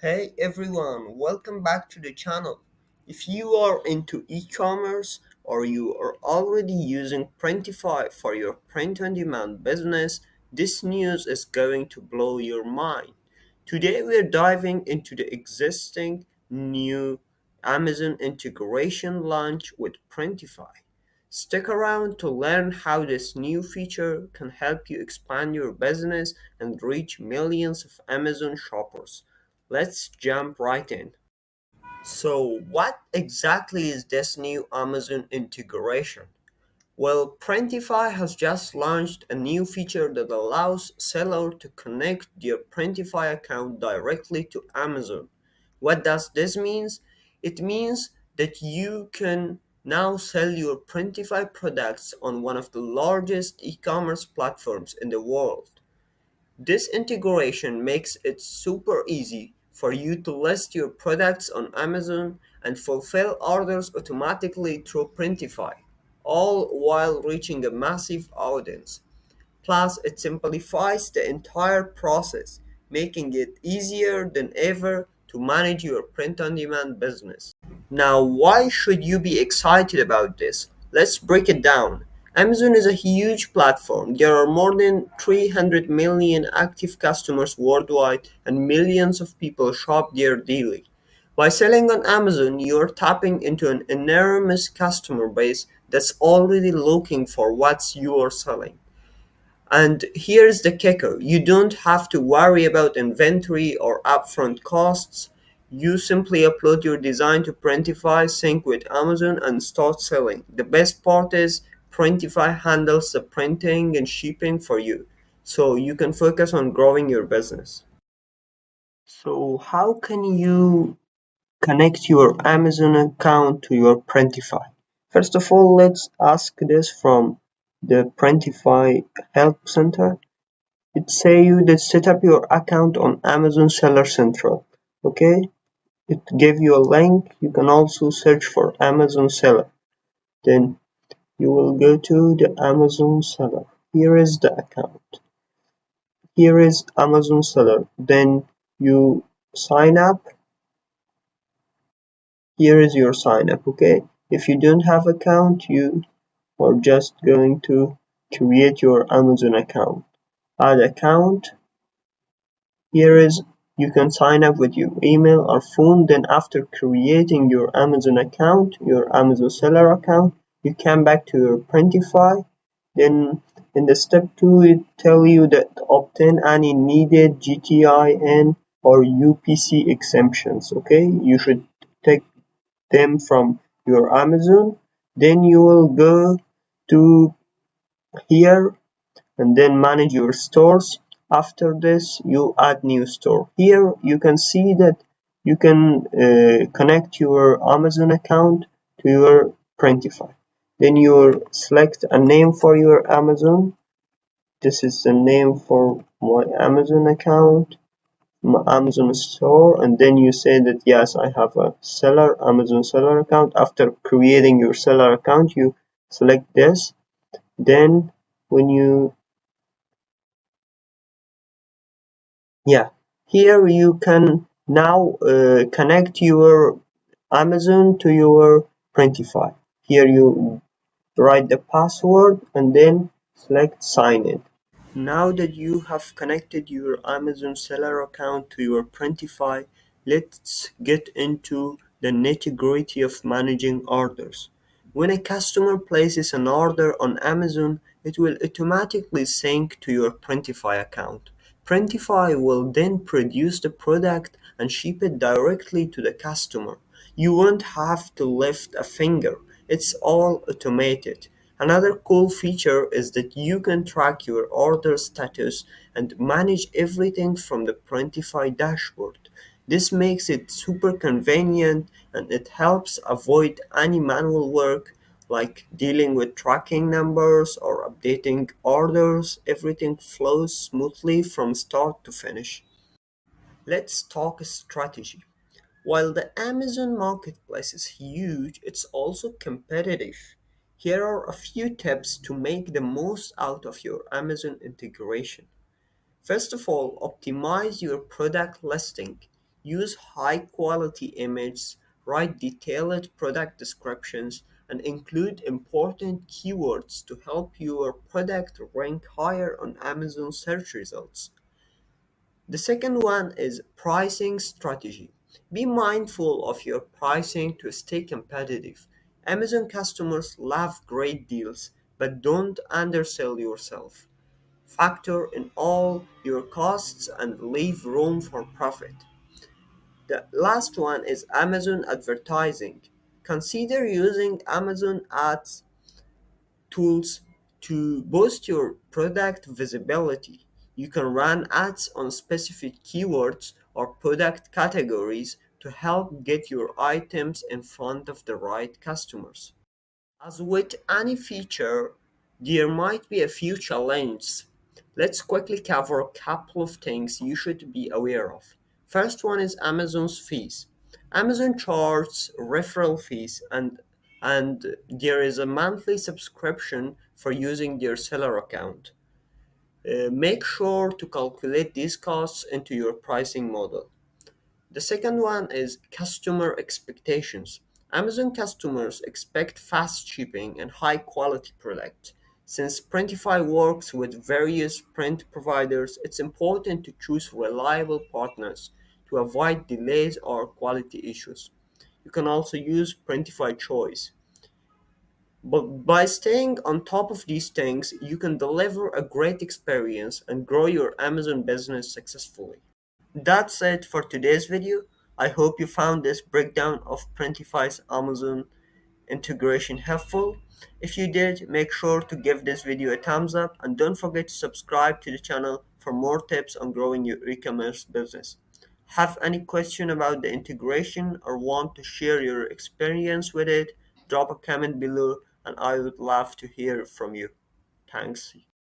Hey everyone, welcome back to the channel. If you are into e-commerce or you are already using Printify for your print-on-demand business, this news is going to blow your mind. Today we're diving into the existing new Amazon integration launch with Printify. Stick around to learn how this new feature can help you expand your business and reach millions of Amazon shoppers. Let's jump right in. So, what exactly is this new Amazon integration? Well, Printify has just launched a new feature that allows sellers to connect their Printify account directly to Amazon. What does this mean? It means that you can now sell your Printify products on one of the largest e-commerce platforms in the world. This integration makes it super easy for you to list your products on Amazon and fulfill orders automatically through Printify, all while reaching a massive audience. Plus, it simplifies the entire process, making it easier than ever to manage your print on demand business. Now, why should you be excited about this? Let's break it down. Amazon is a huge platform. There are more than 300 million active customers worldwide, and millions of people shop there daily. By selling on Amazon, you're tapping into an enormous customer base that's already looking for what you are selling. And here's the kicker, you don't have to worry about inventory or upfront costs. You simply upload your design to Printify, sync with Amazon, and start selling. The best part is Printify handles the printing and shipping for you, so you can focus on growing your business. So, how can you connect your Amazon account to your Printify? First of all, let's ask this from the Printify Help Center. It say you that set up your account on Amazon Seller Central. Okay, it gave you a link. You can also search for Amazon Seller. Then you will go to the Amazon Seller. Here is the account. Here is Amazon Seller. Then you sign up. Here is your sign up. Okay, if you don't have account, you are just going to create your Amazon account. Add account. Here is you can sign up with your email or phone. Then after creating your Amazon account, your Amazon seller account, you come back to your Printify. Then in the step 2 it tell you that obtain any needed GTIN or UPC exemptions. Okay, you should take them from your Amazon. Then you will go to here and then manage your stores. After this you add new store. Here you can see that you can connect your Amazon account to your Printify. Then you select a name for your Amazon. This is the name for my Amazon account, my Amazon store, and then you say that yes, I have a seller Amazon seller account. After creating your seller account, you select this. Then when you Yeah, here you can now connect your Amazon to your Printify. Here you write the password and then select sign in. Now that you have connected your Amazon seller account to your Printify, let's get into the nitty-gritty of managing orders. When a customer places an order on Amazon, it will automatically sync to your Printify account. Printify will then produce the product and ship it directly to the customer. You won't have to lift a finger. It's all automated. Another cool feature is that you can track your order status and manage everything from the Printify dashboard. This makes it super convenient and it helps avoid any manual work like dealing with tracking numbers or updating orders. Everything flows smoothly from start to finish. Let's talk strategy. While the Amazon marketplace is huge, it's also competitive. Here are a few tips to make the most out of your Amazon integration. First of all, optimize your product listing. Use high quality images, write detailed product descriptions, and include important keywords to help your product rank higher on Amazon search results. The second one is pricing strategy. Be mindful of your pricing to stay competitive. Amazon customers love great deals, but don't undersell yourself. Factor in all your costs and leave room for profit. The last one is Amazon advertising. Consider using Amazon ads tools to boost your product visibility. You can run ads on specific keywords or product categories to help get your items in front of the right customers. As with any feature, there might be a few challenges. Let's quickly cover a couple of things you should be aware of. First one is Amazon's fees. Amazon charges referral fees and there is a monthly subscription for using their seller account. Make sure to calculate these costs into your pricing model. The second one is customer expectations. Amazon customers expect fast shipping and high quality products. Since Printify works with various print providers, it's important to choose reliable partners to avoid delays or quality issues. You can also use Printify Choice. But by staying on top of these things, you can deliver a great experience and grow your Amazon business successfully. That's it for today's video. I hope you found this breakdown of Printify's Amazon integration helpful. If you did, make sure to give this video a thumbs up and don't forget to subscribe to the channel for more tips on growing your e-commerce business. Have any question about the integration or want to share your experience with it? Drop a comment below and I would love to hear from you. Thanks.